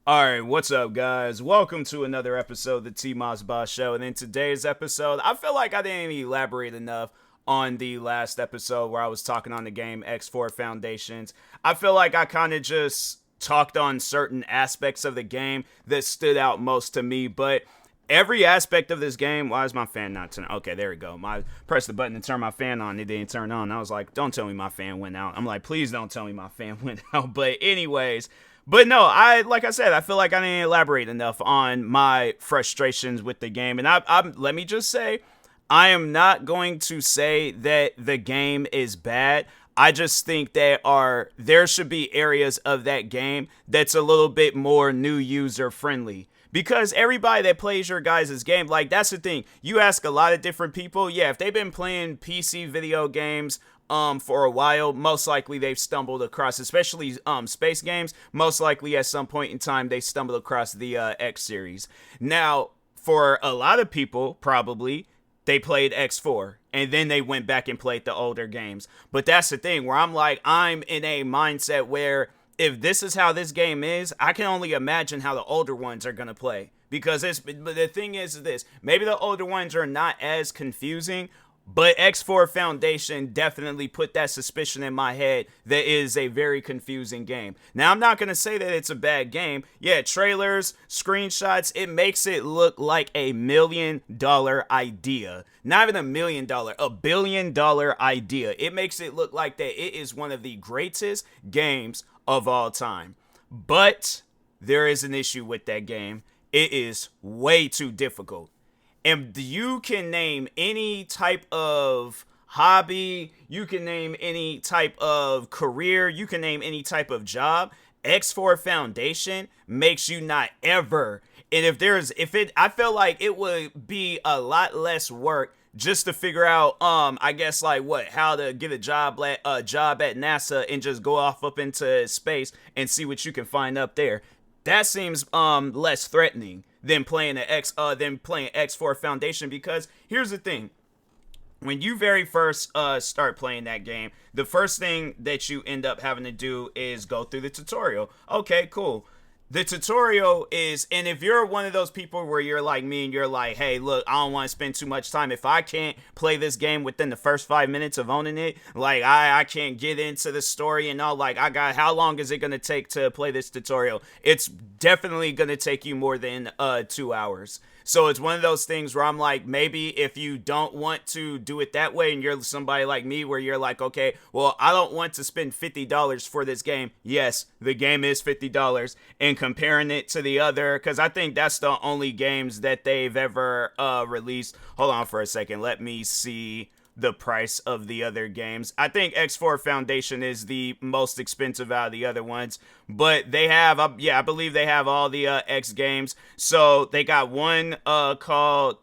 Alright, what's up, guys? Welcome to another episode of the TMossBoss Show. And in today's episode, I feel like I didn't elaborate enough on the last episode where I was talking on the game X4 Foundations. I feel like I kind of just talked on certain aspects of the game that stood out most to me, but every aspect of this game. Why is my fan not turning? Okay, there we go. I pressed the button to turn my fan on. It didn't turn on. I was like, don't tell me my fan went out. I'm like, please don't tell me my fan went out. But anyways, but no, like I said, I feel like I didn't elaborate enough on my frustrations with the game. And let me just say, I am not going to say that the game is bad. I just think there should be areas of that game that's a little bit more new user friendly. Because everybody that plays your guys' game, like, that's the thing. You ask a lot of different people, yeah, if they've been playing PC video games for a while, most likely they've stumbled across, especially space games, most likely at some point in time they stumbled across the X series. Now, for a lot of people, probably, they played X4 and then they went back and played the older games. But that's the thing where I'm in a mindset where if this is how this game is, I can only imagine how the older ones are going to play. Because the thing is this, maybe the older ones are not as confusing, but X4 Foundation definitely put that suspicion in my head that it is a very confusing game. Now, I'm not going to say that it's a bad game. Yeah, trailers, screenshots, it makes it look like $1 million idea. Not even $1 million, $1 billion idea. It makes it look like that it is one of the greatest games of all time. But there is an issue with that game. It is way too difficult. And you can name any type of hobby, you can name any type of career, you can name any type of job. X4 Foundation makes you not ever. And I feel like it would be a lot less work just to figure out, I guess like how to get a job at NASA and just go off up into space and see what you can find up there. That seems less threatening than playing X4 Foundation, because here's the thing. When you very first start playing that game, the first thing that you end up having to do is go through the tutorial. Okay, cool. The tutorial is, and if you're one of those people where you're like me and you're like, hey, look, I don't want to spend too much time. If I can't play this game within the first 5 minutes of owning it, like I can't get into the story and all, like how long is it going to take to play this tutorial? It's definitely going to take you more than 2 hours. So it's one of those things where I'm like, maybe if you don't want to do it that way and you're somebody like me where you're like, okay, well, I don't want to spend $50 for this game. Yes, the game is $50. And comparing it to the other, because I think that's the only games that they've ever released. Hold on for a second. Let me see the price of the other games. I think X4 Foundation is the most expensive out of the other ones, but they have, I believe they have all the X games. So they got one called,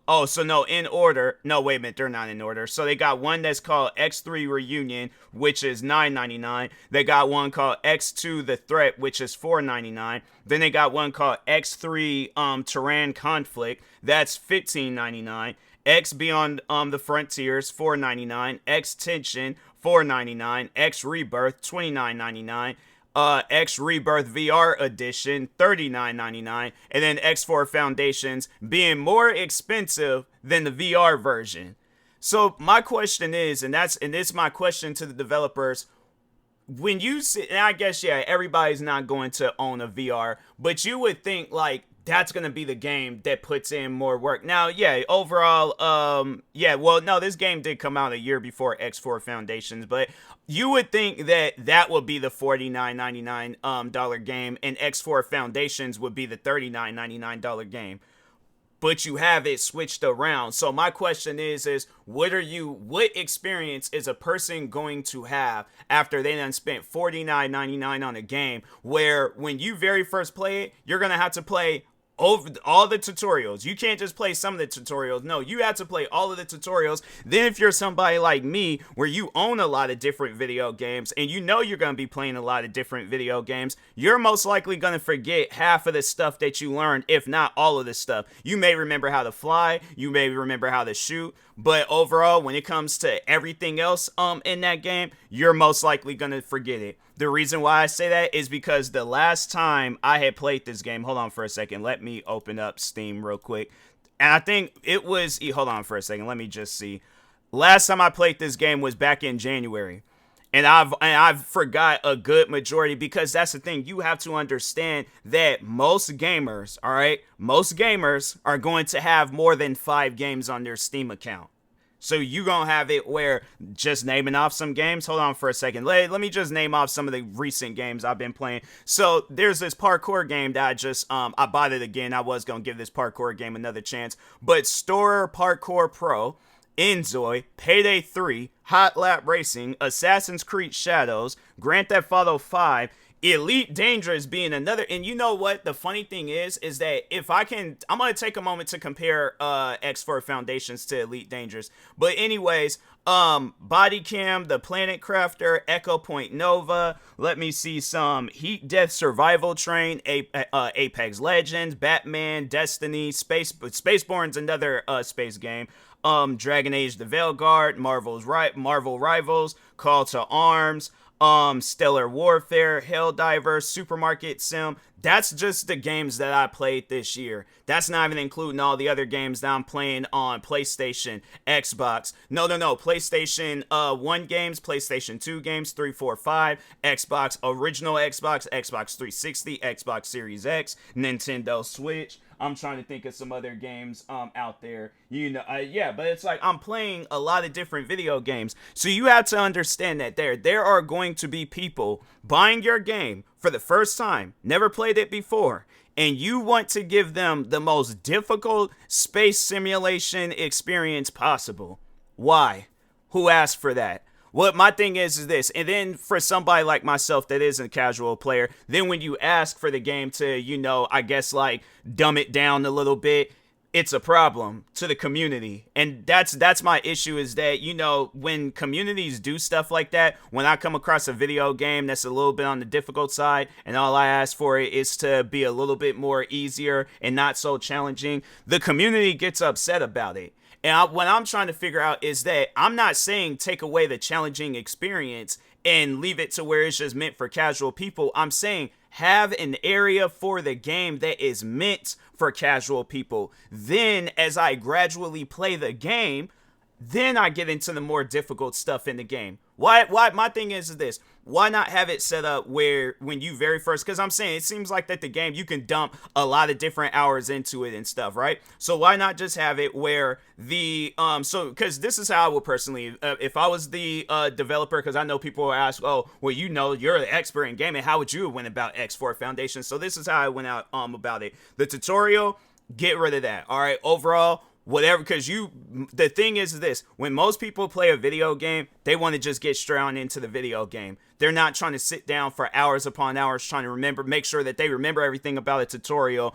in order. No, wait a minute, they're not in order. So they got one that's called X3 Reunion, which is $9.99. They got one called X2 The Threat, which is $4.99. Then they got one called X3 Terran Conflict, that's $15.99. X Beyond the Frontiers, $4.99. X Tension, $4.99. X Rebirth, $29.99. X Rebirth VR Edition, $39.99. And then X4 Foundations being more expensive than the VR version. So my question is, and it's my question to the developers, when you see, and I guess, yeah, everybody's not going to own a VR, but you would think like, that's going to be the game that puts in more work. Now, yeah, overall, no, this game did come out a year before X4 Foundations, but you would think that would be the $49.99 dollar game, and X4 Foundations would be the $39.99 game. But you have it switched around. So my question is what experience is a person going to have after they done spent $49.99 on a game, where when you very first play it, you're going to have to play over all the tutorials. You can't just play some of the tutorials. No, you have to play all of the tutorials. Then if you're somebody like me where you own a lot of different video games and you know you're going to be playing a lot of different video games, you're most likely going to forget half of the stuff that you learned, if not all of the stuff. You may remember how to fly, you may remember how to shoot, but overall, when it comes to everything else in that game, you're most likely going to forget it. The reason why I say that is because the last time I had played this game, hold on for a second, let me open up Steam real quick. And I think it was, hold on for a second, let me just see. Last time I played this game was back in January. And I've forgot a good majority, because that's the thing. You have to understand that most gamers, all right, most gamers are going to have more than 5 games on their Steam account. So you gonna have it where, just naming off some games, hold on for a second. Let me just name off some of the recent games I've been playing. So there's this parkour game that I just, I bought it again. I was gonna give this parkour game another chance. But Storer Parkour Pro, Enzoy, Payday 3, Hot Lap Racing, Assassin's Creed Shadows, Grand Theft Auto 5, Elite Dangerous being another. And you know what the funny thing is that if I can, I'm going to take a moment to compare X4 Foundations to Elite Dangerous. But anyways, Body Cam, The Planet Crafter, Echo Point Nova, let me see some Heat Death Survival Train, Apex Legends, Batman, Destiny, Spaceborne's another space game. Dragon Age The Veilguard, Marvel Rivals, Call to Arms, Stellar Warfare, Helldivers, Supermarket Sim. That's just the games that I played this year. That's not even including all the other games that I'm playing on PlayStation, Xbox. No. PlayStation 1 games, PlayStation 2 games, 3, 4, 5, Xbox, original Xbox, Xbox 360, Xbox Series X, Nintendo Switch. I'm trying to think of some other games out there, but it's like I'm playing a lot of different video games. So you have to understand that there are going to be people buying your game for the first time, never played it before, and you want to give them the most difficult space simulation experience possible. Why? Who asked for that? What my thing is this, and then for somebody like myself that isn't a casual player, then when you ask for the game to, I guess like dumb it down a little bit, it's a problem to the community. And that's my issue, is that, when communities do stuff like that, when I come across a video game that's a little bit on the difficult side and all I ask for it is to be a little bit more easier and not so challenging, the community gets upset about it. And what I'm trying to figure out is that I'm not saying take away the challenging experience and leave it to where it's just meant for casual people. I'm saying have an area for the game that is meant for casual people. Then as I gradually play the game, then I get into the more difficult stuff in the game. Why my thing is this. Why not have it set up where when you very first, because I'm saying it seems like that the game, you can dump a lot of different hours into it and stuff, right? So why not just have it where because this is how I would personally, if I was the developer, because I know people will ask, oh, well, you're the expert in gaming, how would you have went about X4 Foundation? So this is how I went out about it. The tutorial, get rid of that. All right, overall, whatever, because the thing is this, when most people play a video game, they want to just get straight on into the video game. They're not trying to sit down for hours upon hours trying to make sure that they remember everything about a tutorial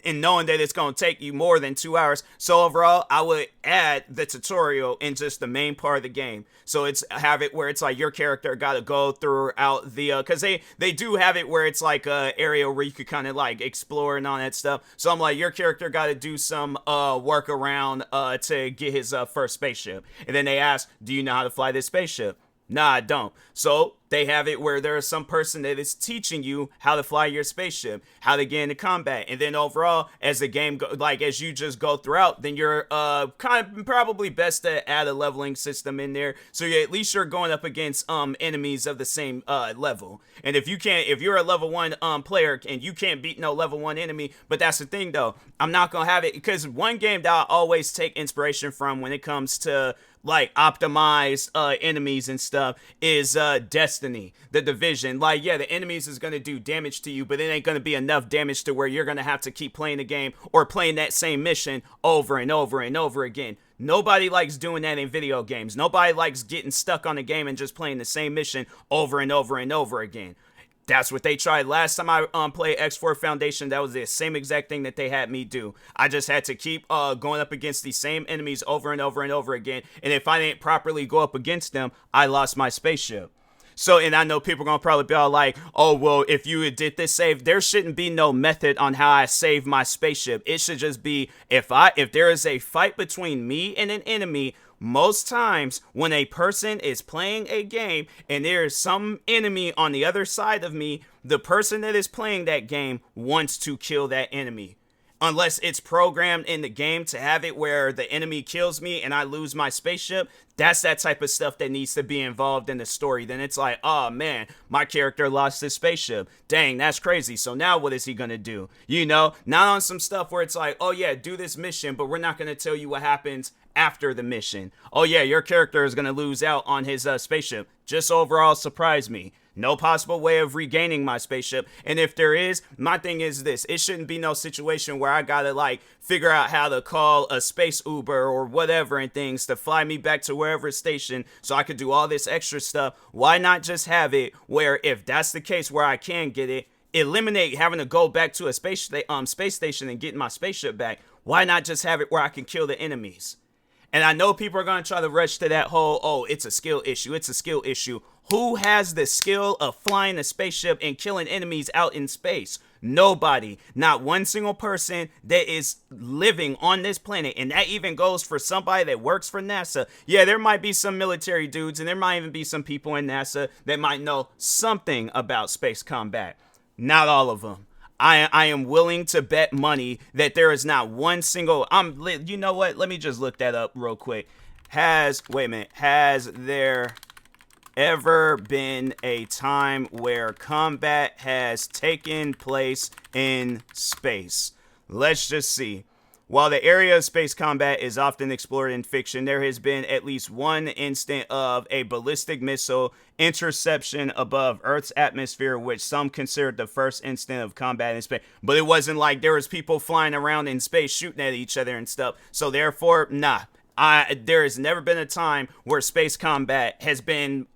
and knowing that it's going to take you more than 2 hours. So overall, I would add the tutorial in just the main part of the game. So have it where it's like your character got to go throughout the, because they do have it where it's like a area where you could kind of like explore and all that stuff. So I'm like, your character got to do some work around to get his first spaceship. And then they ask, do you know how to fly this spaceship? Nah, I don't. So they have it where there is some person that is teaching you how to fly your spaceship, how to get into combat. And then overall, as the game as you just go throughout, then you're kind of probably best to add a leveling system in there. So at least you're going up against enemies of the same level. And if you're a level 1 player and you can't beat no level 1 enemy, but that's the thing though, I'm not gonna have it, because one game that I always take inspiration from when it comes to like optimized enemies and stuff is Destiny, the Division. Like, yeah, the enemies is going to do damage to you, but it ain't going to be enough damage to where you're going to have to keep playing the game or playing that same mission over and over and over again. Nobody likes doing that in video games. Nobody likes getting stuck on a game and just playing the same mission over and over and over again. That's what they tried last time I played X4 Foundation. That was the same exact thing that they had me do. I just had to keep going up against these same enemies over and over and over again. And if I didn't properly go up against them, I lost my spaceship. So, and I know people are going to probably be all like, oh, well, if you did this save, there shouldn't be no method on how I save my spaceship. It should just be if there is a fight between me and an enemy, most times when a person is playing a game and there's some enemy on the other side of me, the person that is playing that game wants to kill that enemy. Unless it's programmed in the game to have it where the enemy kills me and I lose my spaceship, that's that type of stuff that needs to be involved in the story. Then it's like, oh man, my character lost his spaceship. Dang, that's crazy. So now what is he gonna do? You know, not on some stuff where it's like, oh yeah, do this mission, but we're not gonna tell you what happens after the mission. Oh yeah, your character is gonna lose out on his spaceship. Just overall surprise me. No possible way of regaining my spaceship. And if there is, my thing is this. It shouldn't be no situation where I gotta like figure out how to call a space Uber or whatever and things to fly me back to wherever station so I could do all this extra stuff. Why not just have it where if that's the case where I can get it, eliminate having to go back to a space station and get my spaceship back. Why not just have it where I can kill the enemies? And I know people are going to try to rush to that whole, oh, it's a skill issue. It's a skill issue. Who has the skill of flying a spaceship and killing enemies out in space? Nobody. Not one single person that is living on this planet. And that even goes for somebody that works for NASA. Yeah, there might be some military dudes and there might even be some people in NASA that might know something about space combat. Not all of them. I am willing to bet money that there is not one single, you know what? Let me just look that up real quick. Has there ever been a time where combat has taken place in space? Let's just see. While the area of space combat is often explored in fiction, there has been at least one instant of a ballistic missile interception above Earth's atmosphere, which some considered the first instant of combat in space. But it wasn't like there was people flying around in space shooting at each other and stuff. So therefore, nah. There has never been a time where space combat has been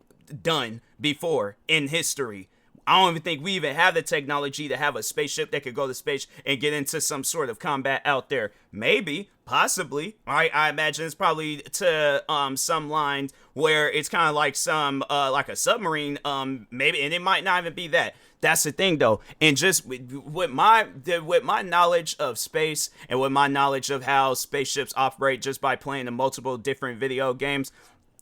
done before in history. I don't even think we even have the technology to have a spaceship that could go to space and get into some sort of combat out there. Maybe, possibly. Right? I imagine it's probably to some lines where it's kind of like some like a submarine. Maybe, and it might not even be that. That's the thing, though. And just with my knowledge of space and with my knowledge of how spaceships operate, just by playing the multiple different video games,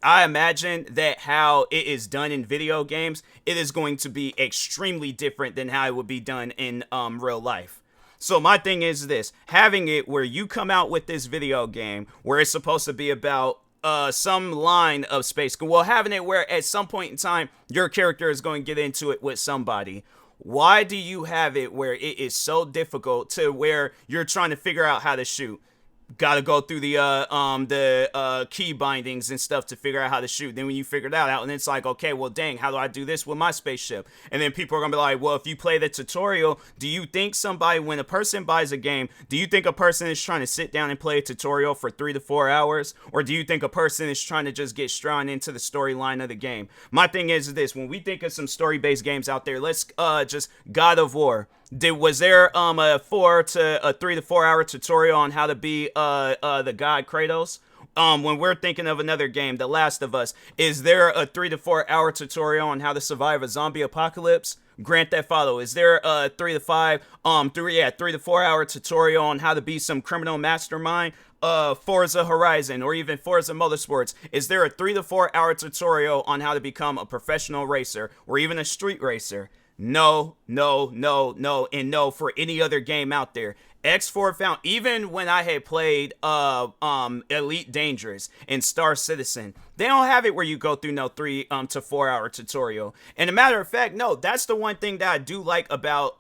I imagine that how it is done in video games, it is going to be extremely different than how it would be done in real life. So my thing is this, having it where you come out with this video game where it's supposed to be about some line of space, well, having it where at some point in time, your character is going to get into it with somebody. Why do you have it where it is so difficult to where you're trying to figure out how to shoot? Got to go through the key bindings and stuff to figure out how to shoot. Then when you figure that out, and it's like, okay, well, dang, how do I do this with my spaceship? And then people are gonna be like, well, if you play the tutorial, do you think somebody, when a person buys a game, do you think a person is trying to sit down and play a tutorial for 3 to 4 hours, or do you think a person is trying to just get strung into the storyline of the game? My thing is this: when we think of some story-based games out there, let's just God of War. Was there a 3 to 4 hour tutorial on how to be the god Kratos? When we're thinking of another game, The Last of Us, is there a 3 to 4 hour tutorial on how to survive a zombie apocalypse? Grand Theft Auto, is there a 3 to 4 hour tutorial on how to be some criminal mastermind? Forza Horizon or even Forza Motorsports, is there a 3 to 4 hour tutorial on how to become a professional racer or even a street racer? No, and no for any other game out there. X4 found, even when I had played Elite Dangerous and Star Citizen, they don't have it where you go through no 3 to 4 hour tutorial. And a matter of fact, no, that's the one thing that I do like about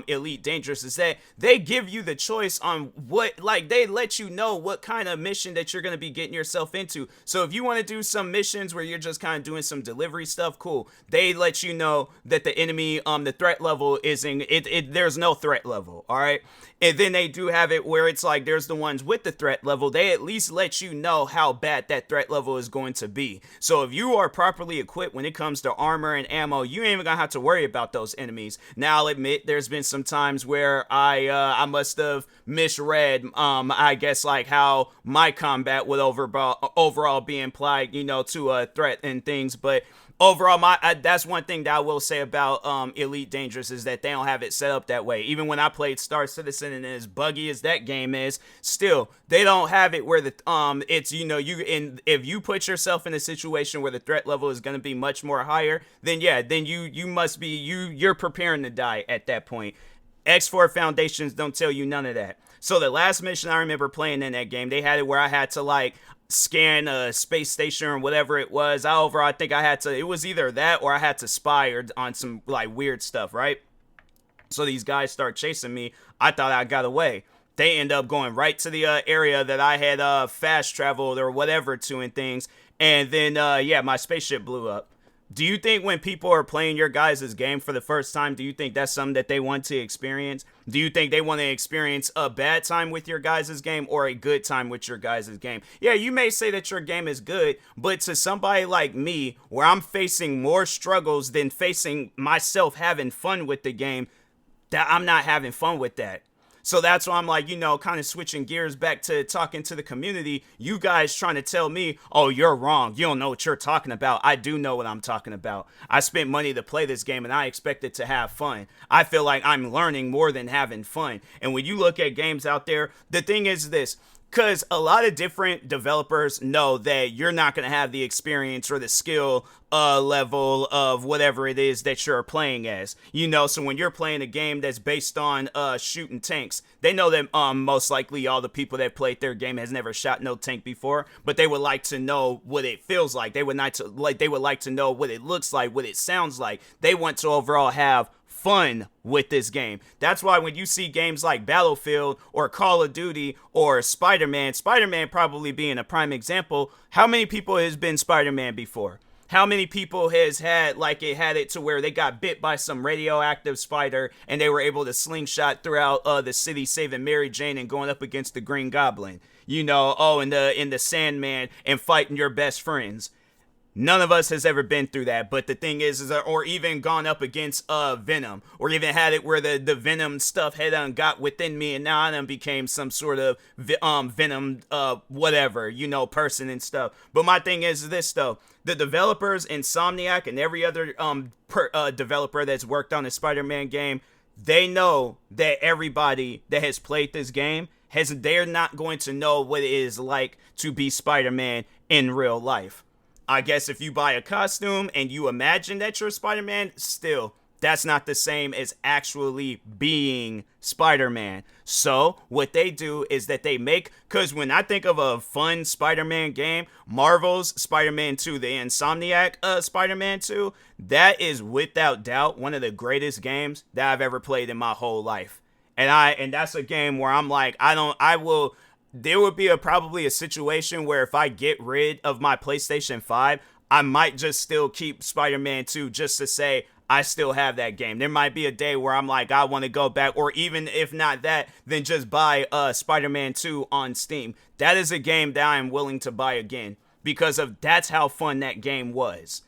Elite Dangerous is that they give you the choice on what, like, they let you know what kind of mission that you're going to be getting yourself into. So if you want to do some missions where you're just kind of doing some delivery stuff, cool. They let you know that the enemy, the threat level isn't, there's no threat level, all right? And then they do have it where it's like there's the ones with the threat level. They at least let you know how bad that threat level is going to be. So if you are properly equipped when it comes to armor and ammo, you ain't even gonna have to worry about those enemies. Now I'll admit there's been some times where I must have misread I guess like how my combat would overall be implied, you know, to a threat and things, but overall, that's one thing that I will say about Elite Dangerous is that they don't have it set up that way. Even when I played Star Citizen, and as buggy as that game is, still they don't have it where the it's if you put yourself in a situation where the threat level is going to be much more higher, then you must be you're preparing to die at that point. X4 Foundations don't tell you none of that. So the last mission I remember playing in that game, they had it where I had to like scan a space station or whatever it was. I think I had to, it was either that or I had to spy on some like weird stuff, right? So these guys start chasing me. I thought I got away. They end up going right to the area that I had fast traveled or whatever to and things. And then, my spaceship blew up. Do you think when people are playing your guys' game for the first time, do you think that's something that they want to experience? Do you think they want to experience a bad time with your guys' game or a good time with your guys' game? Yeah, you may say that your game is good, but to somebody like me, where I'm facing more struggles than facing myself having fun with the game, that I'm not having fun with that. So that's why I'm like, kind of switching gears back to talking to the community. You guys trying to tell me, oh, you're wrong. You don't know what you're talking about. I do know what I'm talking about. I spent money to play this game and I expect it to have fun. I feel like I'm learning more than having fun. And when you look at games out there, the thing is this. Because a lot of different developers know that you're not going to have the experience or the skill level of whatever it is that you're playing as. So when you're playing a game that's based on shooting tanks, they know that most likely all the people that played their game has never shot no tank before, but they would like to know what it feels like. They would like to know what it looks like, what it sounds like. They want to overall have fun with this game. That's why when you see games like Battlefield or Call of Duty or Spider-Man probably being a prime example, how many people has been Spider-Man before? How many people has had it to where they got bit by some radioactive spider and they were able to slingshot throughout the city saving Mary Jane and going up against the Green Goblin? In the Sandman and fighting your best friends. None of us has ever been through that, but the thing is or even gone up against Venom, or even had it where the Venom stuff had got within me, and now I done became some sort of Venom whatever, person and stuff. But my thing is this though, the developers, Insomniac, and every other developer that's worked on a Spider-Man game, they know that everybody that has played this game they're not going to know what it is like to be Spider-Man in real life. I guess if you buy a costume and you imagine that you're Spider-Man, still, that's not the same as actually being Spider-Man. So what they do is that they because when I think of a fun Spider-Man game, Marvel's Spider-Man 2, the Insomniac Spider-Man 2, that is without doubt one of the greatest games that I've ever played in my whole life. And that's a game where I'm like, there would be probably a situation where if I get rid of my PlayStation 5, I might just still keep Spider-Man 2 just to say I still have that game. There might be a day where I'm like, I want to go back, or even if not that, then just buy Spider-Man 2 on Steam. That is a game that I am willing to buy again because that's how fun that game was.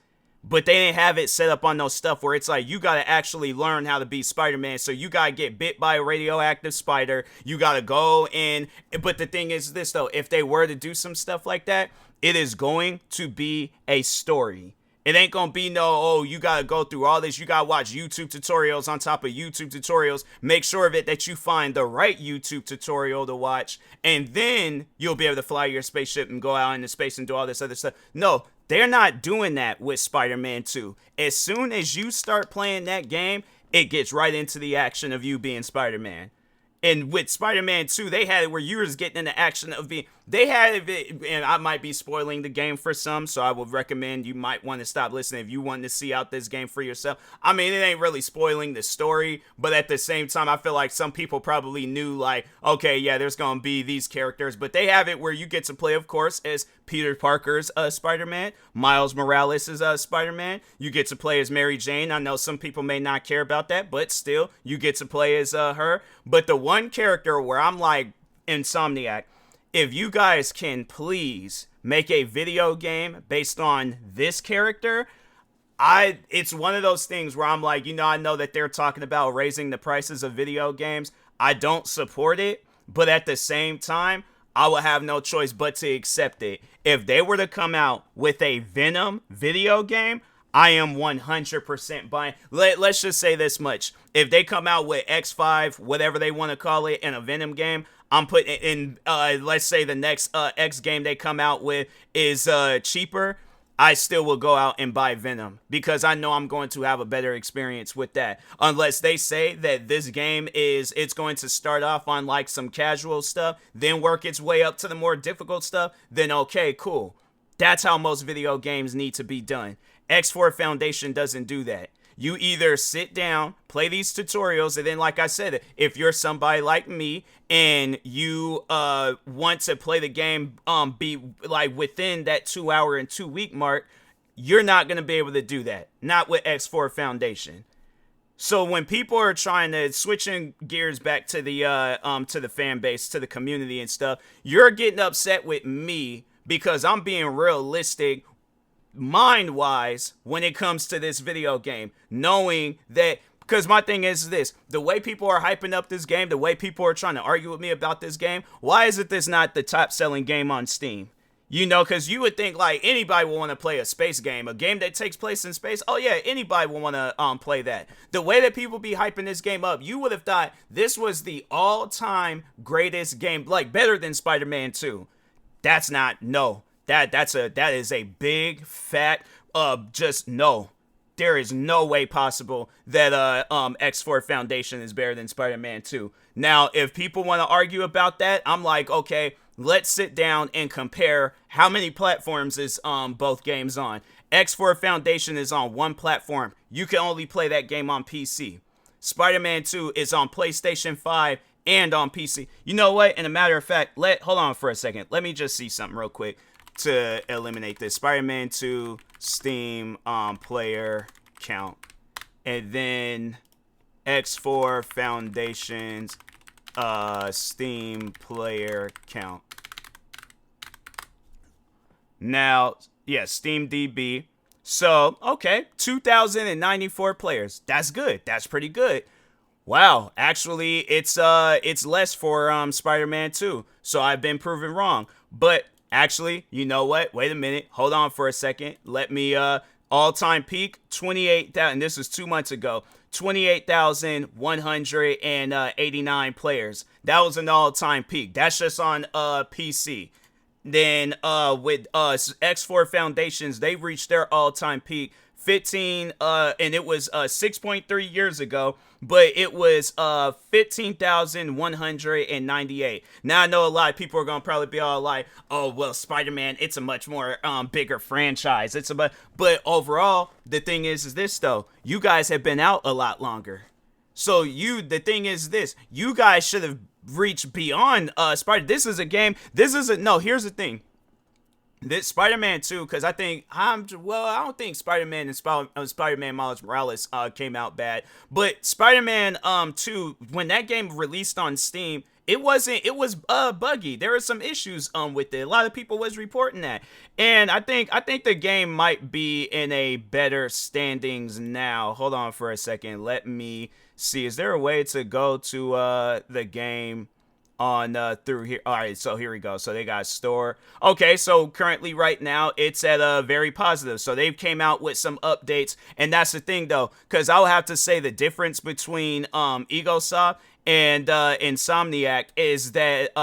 But they didn't have it set up on those stuff where it's like, you got to actually learn how to be Spider-Man. So you got to get bit by a radioactive spider. You got to go in. But the thing is this, though. If they were to do some stuff like that, it is going to be a story. It ain't going to be you got to go through all this. You got to watch YouTube tutorials on top of YouTube tutorials. Make sure of it that you find the right YouTube tutorial to watch. And then you'll be able to fly your spaceship and go out into space and do all this other stuff. No. They're not doing that with Spider-Man 2. As soon as you start playing that game, it gets right into the action of you being Spider-Man. And with Spider-Man 2, they had it where you were just getting in the action of being... They had it, and I might be spoiling the game for some, so I would recommend you might want to stop listening if you want to see out this game for yourself. I mean, it ain't really spoiling the story, but at the same time, I feel like some people probably knew, like, okay, yeah, there's going to be these characters, but they have it where you get to play, of course, as Peter Parker's Spider-Man, Miles Morales' Spider-Man. You get to play as Mary Jane. I know some people may not care about that, but still, you get to play as her. But the one character where I'm like, Insomniac, if you guys can please make a video game based on this character, it's one of those things where I'm like, I know that they're talking about raising the prices of video games. I don't support it, but at the same time, I will have no choice but to accept it. If they were to come out with a Venom video game, I am 100% buying. Let's just say this much. If they come out with X5, whatever they want to call it, in a Venom game, I'm putting in, let's say the next X game they come out with is cheaper. I still will go out and buy Venom because I know I'm going to have a better experience with that. Unless they say that this game it's going to start off on like some casual stuff, then work its way up to the more difficult stuff, then okay, cool. That's how most video games need to be done. X4 Foundation doesn't do that. You either sit down, play these tutorials, and then, like I said, if you're somebody like me and you want to play the game, be like within that 2 hour and 2 week mark, you're not gonna be able to do that. Not with X4 Foundation. So when people are trying to switching gears back to the fan base, to the community and stuff, you're getting upset with me because I'm being realistic mind-wise when it comes to this video game, knowing that, because my thing is this, the way people are hyping up this game, the way people are trying to argue with me about this game, why is it this not the top-selling game on Steam? You know, because you would think like anybody will want to play a space game, a game that takes place in space. Oh yeah, anybody will want to play that. The way that people be hyping this game up, you would have thought this was the all-time greatest game, like better than Spider-Man 2. That's not, no. That is a big fat just no. There is no way possible that X4 Foundation is better than Spider-Man 2. Now, if people want to argue about that, I'm like, okay, let's sit down and compare how many platforms is both games on. X4 Foundation is on one platform. You can only play that game on PC. Spider-Man 2 is on PlayStation 5 and on PC. You know what? And a matter of fact, hold on for a second. Let me just see something real quick to eliminate this. Spider-Man 2 Steam player count, and then X4 Foundation's Steam player count. Now, yeah, Steam DB. So, okay, 2,094 players. That's good. That's pretty good. Wow, actually, it's less for Spider-Man 2. So I've been proven wrong. But actually, you know what? Wait a minute. Hold on for a second. Let me all-time peak 28,000. This was 2 months ago. 28,189 players. That was an all-time peak. That's just on PC. Then with X4 Foundations, they reached their all-time peak 15 and it was 6.3 years ago, but it was 15,198. Now I know a lot of people are gonna probably be all like, oh well, Spider-Man, it's a much more bigger franchise. But overall, the thing is this though, you guys have been out a lot longer. So the thing is this, you guys should have reached beyond Spider. This is a game. Here's the thing. This Spider-Man 2, because I don't think Spider-Man and Spider-Man Miles Morales came out bad, but Spider-Man 2, when that game released on Steam, it was buggy. There were some issues with it. A lot of people was reporting that, and I think the game might be in a better standings now. Hold on for a second. Let me see. Is there a way to go to the game on through here? All right, so here we go. So they got store. Okay, so currently right now it's at very positive. So they've came out with some updates, and that's the thing though, because I'll have to say the difference between Egosoft and Insomniac is that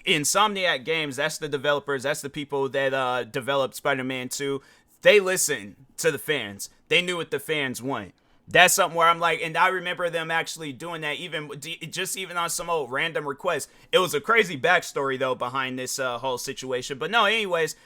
Insomniac Games, that's the developers, that's the people that developed Spider-Man 2. They listen to the fans. They knew what the fans want. That's something where I'm like, and I remember them actually doing that, even on some old random request. It was a crazy backstory though behind this whole situation. But no, anyways,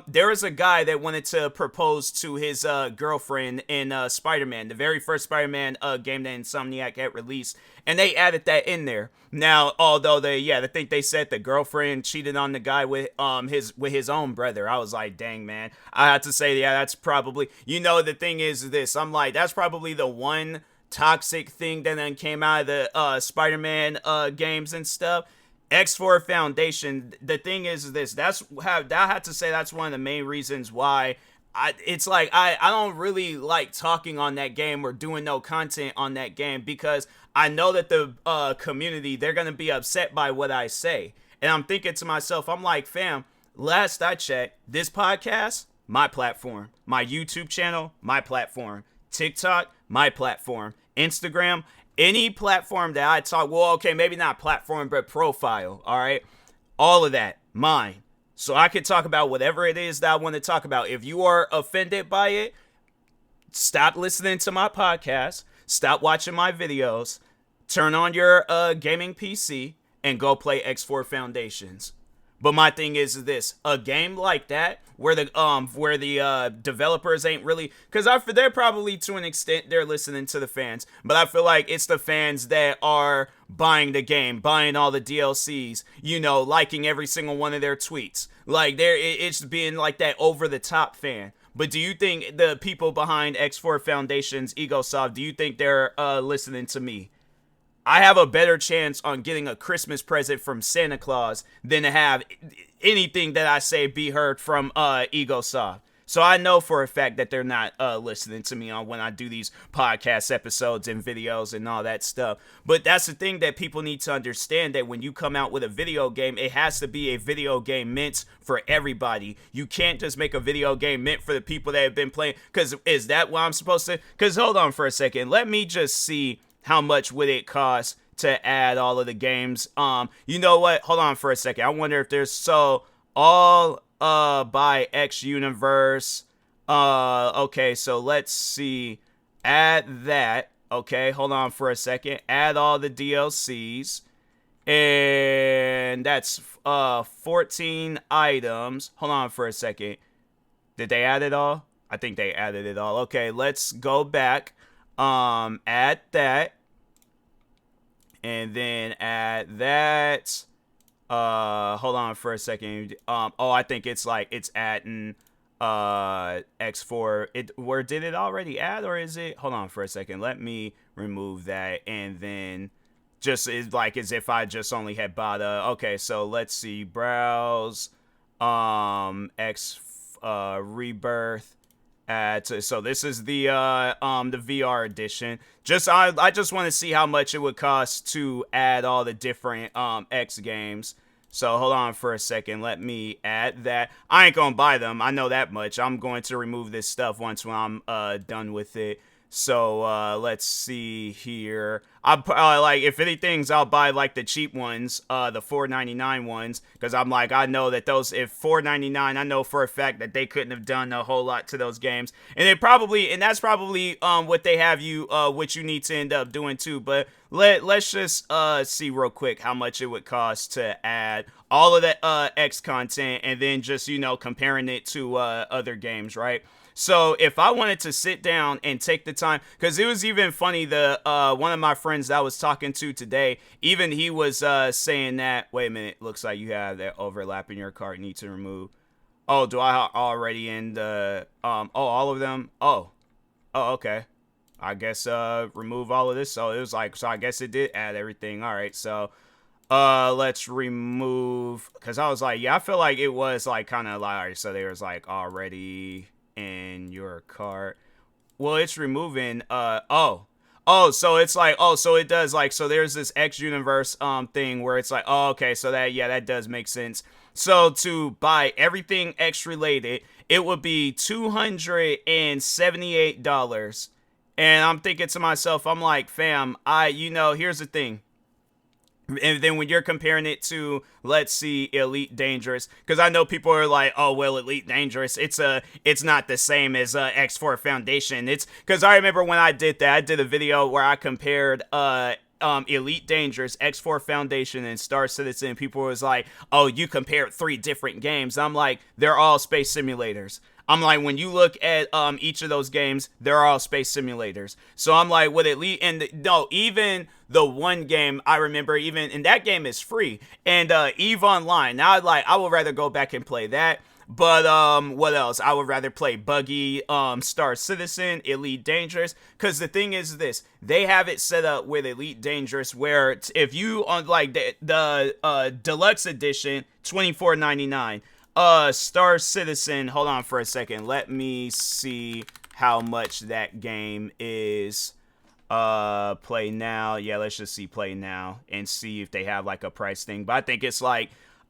there was a guy that wanted to propose to his girlfriend in Spider-Man, the very first Spider-Man game that Insomniac had released, and they added that in there. Now, although I think they said the girlfriend cheated on the guy with his own brother. I was like, dang man, I had to say, yeah, that's probably, the thing is this. I'm like, that's probably the one toxic thing that then came out of the Spider-Man games and stuff. X4 Foundation, the thing is this, I had to say that's one of the main reasons why I don't really like talking on that game or doing no content on that game, because I know that the community, they're going to be upset by what I say. And I'm thinking to myself, I'm like, fam, last I checked, this podcast, my platform. My YouTube channel, my platform. TikTok, my platform. Instagram, any platform that I talk, well, okay, maybe not platform, but profile, all right? All of that, mine. So I can talk about whatever it is that I want to talk about. If you are offended by it, stop listening to my podcast, stop watching my videos, turn on your gaming PC, and go play X4 Foundations. But my thing is this: a game like that, where the developers ain't really, because they're probably to an extent they're listening to the fans, but I feel like it's the fans that are buying the game, buying all the DLCs, liking every single one of their tweets. Like it's being like that over the top fan. But do you think the people behind X4 Foundation's EgoSoft, do you think they're listening to me? I have a better chance on getting a Christmas present from Santa Claus than to have anything that I say be heard from EgoSoft. So I know for a fact that they're not listening to me on when I do these podcast episodes and videos and all that stuff. But that's the thing that people need to understand, that when you come out with a video game, it has to be a video game meant for everybody. You can't just make a video game meant for the people that have been playing. Because is that what I'm supposed to? Because hold on for a second. Let me just see how much would it cost to add all of the games. You know what? Hold on for a second. I wonder if there's all by X Universe. Okay, so let's see. Add that. Okay, hold on for a second. Add all the DLCs. And that's 14 items. Hold on for a second. Did they add it all? I think they added it all. Okay, let's go back. Add that, and then add that. Hold on for a second. I think it's adding X4. Where did it already add, or is it? Hold on for a second. Let me remove that, and then just it's like as if I just only had bought okay, so let's see. Browse X Rebirth. So this is the VR edition. I just want to see how much it would cost to add all the different X games. So hold on for a second. Let me add that. I ain't gonna buy them. I know that much. I'm going to remove this stuff once when I'm done with it. So let's see here. If anything's, I'll buy like the cheap ones, the $4.99 ones, because I know that those, if $4.99, I know for a fact that they couldn't have done a whole lot to those games, and that's probably what they have you what you need to end up doing too. But let's just see real quick how much it would cost to add all of that X content, and then just comparing it to other games, right? So if I wanted to sit down and take the time, because it was even funny, one of my friends that I was talking to today, even he was saying that, wait a minute, looks like you have that overlap in your cart, need to remove. Oh, do I already end all of them? Oh, okay. I guess remove all of this. So it was so I guess it did add everything. All right, so let's remove, because I was yeah, I feel like it was kind of all right, so there was already in your cart. Well, it's removing so it's so it does so there's this X Universe thing where it's okay, so that does make sense. So to buy everything X related, it would be $278. And I'm thinking to myself, I'm like, fam, here's the thing. And then when you're comparing it to, let's see, Elite Dangerous, because I know people are oh, well, Elite Dangerous, it's not the same as X4 Foundation. It's because I remember when I did that, I did a video where I compared Elite Dangerous, X4 Foundation, and Star Citizen. People was oh, you compared 3 different games. I'm they're all space simulators. I'm when you look at each of those games, they're all space simulators. So I'm with Elite, and no, even the one game I remember, and that game is free, and EVE Online. Now I would rather go back and play that. But what else? I would rather play Buggy, Star Citizen, Elite Dangerous, because the thing is this: they have it set up with Elite Dangerous where if you on the deluxe edition, $24.99. Star Citizen, hold on for a second. Let me see how much that game is. Play now. Yeah, let's just see play now and see if they have a price thing. But I think it's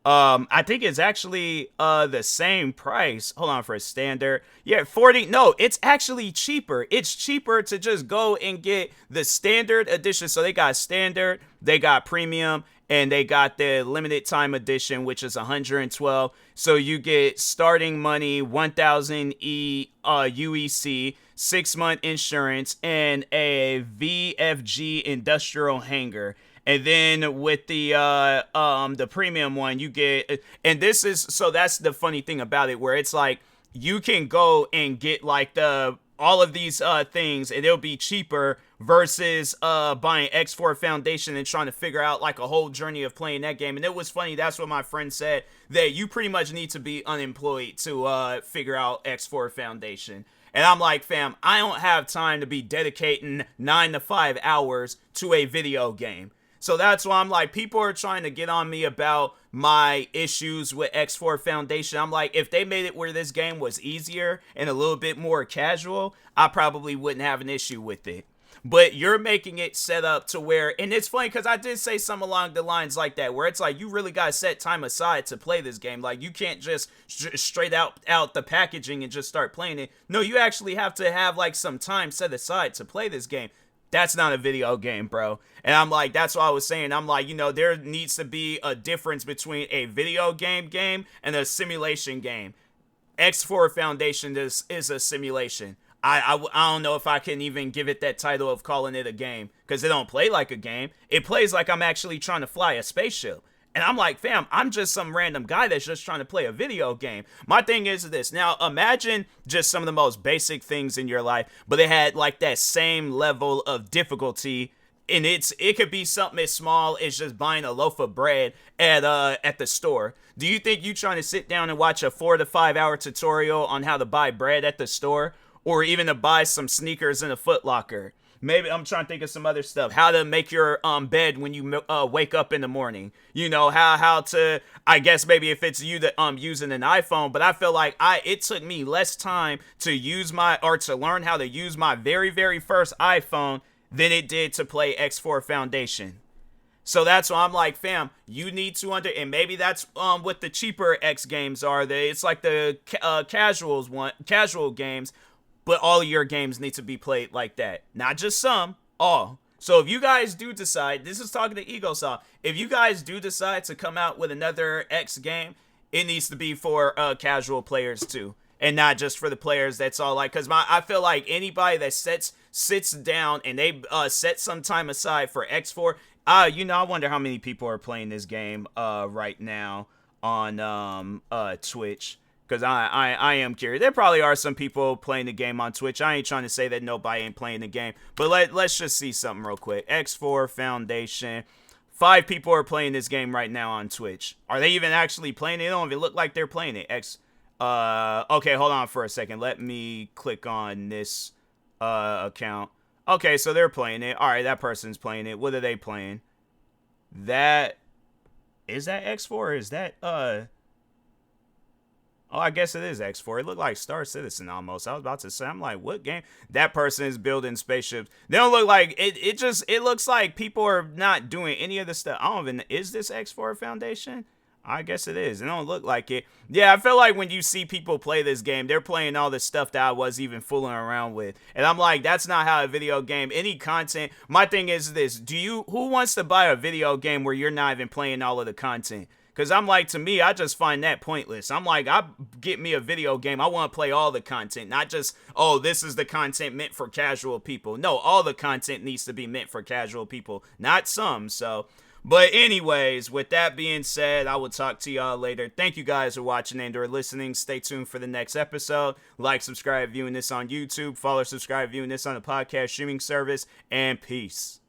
I think it's actually the same price. Hold on for a standard. Yeah, 40. No, it's actually cheaper. It's cheaper to just go and get the standard edition. So they got standard, they got premium, and they got the limited time edition, which is 112. So you get starting money, 1000 UEC, 6-month insurance, and a VFG industrial hanger. And then with the premium one, you get, and this is, so that's the funny thing about it, where it's like you can go and get like the all of these things, and it'll be cheaper versus buying X4 Foundation and trying to figure out like a whole journey of playing that game. And it was funny, that's what my friend said, that you pretty much need to be unemployed to figure out X4 Foundation. And I'm like, fam, I don't have time to be dedicating 9 to 5 hours to a video game. So that's why I'm like, people are trying to get on me about my issues with X4 Foundation. I'm like, if they made it where this game was easier and a little bit more casual, I probably wouldn't have an issue with it. But you're making it set up to where, and it's funny because I did say something along the lines like that, where it's like, you really got to set time aside to play this game. Like, you can't just straight out the packaging and just start playing it. No, you actually have to have like some time set aside to play this game. That's not a video game, bro. And I'm like, that's what I was saying. I'm like, there needs to be a difference between a video game and a simulation game. X4 Foundation is a simulation. I don't know if I can even give it that title of calling it a game, because it don't play like a game. It plays like I'm actually trying to fly a spaceship. And I'm like, fam, I'm just some random guy that's just trying to play a video game. My thing is this. Now, imagine just some of the most basic things in your life, but they had like that same level of difficulty. And it could be something as small as just buying a loaf of bread at the store. Do you think you trying to sit down and watch a 4 to 5 hour tutorial on how to buy bread at the store, or even to buy some sneakers in a Foot Locker? Maybe I'm trying to think of some other stuff. How to make your bed when you wake up in the morning. How to, I guess maybe if it's you that using an iPhone, but I feel like it took me less time to to learn how to use my very, very first iPhone than it did to play X4 Foundation. So that's why I'm like, fam, you need to and maybe that's what the cheaper X games are. It's like the casual games. But all of your games need to be played like that. Not just some, all. So if you guys do decide, this is talking to EgoSoft, if you guys do decide to come out with another X game, it needs to be for casual players too. And not just for the players that's all like, because I feel like anybody that sits down and they set some time aside for X4, I wonder how many people are playing this game right now on Twitch. Because I am curious. There probably are some people playing the game on Twitch. I ain't trying to say that nobody ain't playing the game. But let's just see something real quick. X4 Foundation. 5 people are playing this game right now on Twitch. Are they even actually playing it? They don't even look like they're playing it. Okay, hold on for a second. Let me click on this account. Okay, so they're playing it. All right, that person's playing it. What are they playing? Is that X4 or is that Oh, I guess it is X4. It looked like Star Citizen almost. I was about to say, I'm like, what game? That person is building spaceships. They don't look like it. It looks like people are not doing any of the stuff. I don't even. Is this X4 Foundation? I guess it is. It don't look like it. Yeah, I feel like when you see people play this game, they're playing all the stuff that I was even fooling around with. And I'm like, that's not how a video game, any content. My thing is this. Who wants to buy a video game where you're not even playing all of the content? Because I'm like, to me, I just find that pointless. I'm like, I get me a video game. I want to play all the content, not just, oh, this is the content meant for casual people. No, all the content needs to be meant for casual people, not some. So, but anyways, with that being said, I will talk to y'all later. Thank you guys for watching and or listening. Stay tuned for the next episode. Like, subscribe, viewing this on YouTube. Follow, subscribe, viewing this on the podcast streaming service. And peace.